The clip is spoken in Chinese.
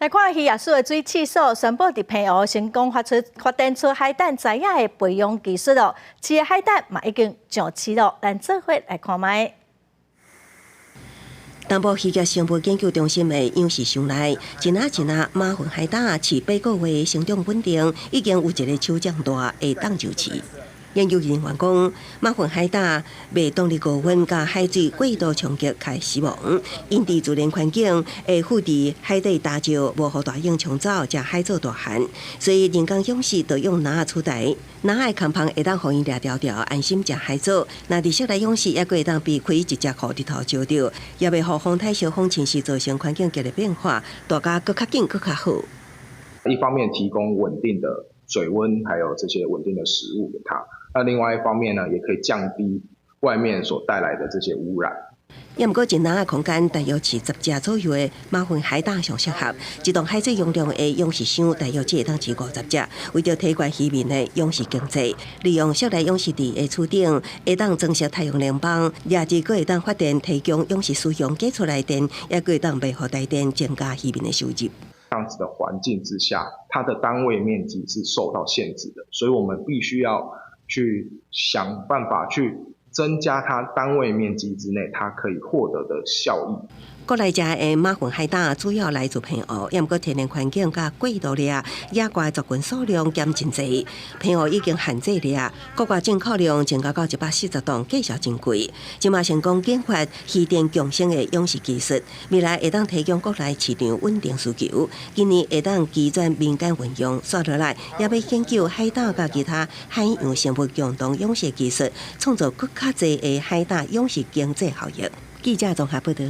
来看渔业署的水试所宣布，伫澎湖成功发展出海胆仔仔的培养技术咯，饲的海胆嘛已经上市咯。咱做伙来看卖。东部渔业生物研究中心的养殖箱内，一只马粪海胆饲8个月，成长稳定，已经有一个手掌大，会当就饲。研究人员讲，马粪海胆袂动力高温甲海水过度冲击开死亡，因伫自然环境会附伫海底大石，无互大影冲走，食海藻大汉，所以人工养殖就用篮取代。篮的空棚会当互因掠条条，安心食海藻。那伫室内养殖，也阁会当避开一只裤日头烧着，也袂互风台小风侵蚀造成环境激烈变化，大家搁较紧搁较好。一方面提供稳定的水温，还有这些稳定的食物给它。那另外一方面呢，也可以降低外面所带来的这些污染。也毋过，一篮的空间大约是10只左右的马粪海胆上适合。一栋海水容量的养殖箱大约只会当饲50只。为着提高渔民的养殖经济，利用室内养殖池的厝顶，会当装设太阳能板，也至阁会当发电提供养殖使用，寄出来电，也阁会当卖互台电，增加渔民的收入。这样子的环境之下，它的单位面积是受到限制的，所以我们必须要去想办法去增加它单位面积之内它可以获得的效益。国内食的马粪海胆主要来自澎湖，也毋过天然环境甲过度掠野怪族群数量减真济。澎湖已经限制掠，国外进口量增加到140吨，计销真贵。即马成功研发鱼电共生的养殖技术，未来会当提供国内市场稳定需求。今年会当基转民间运用，刷落来也要研究海胆甲其他海洋生物共同养殖技术，创造更较济的海胆养殖经济效益。记者综合报道。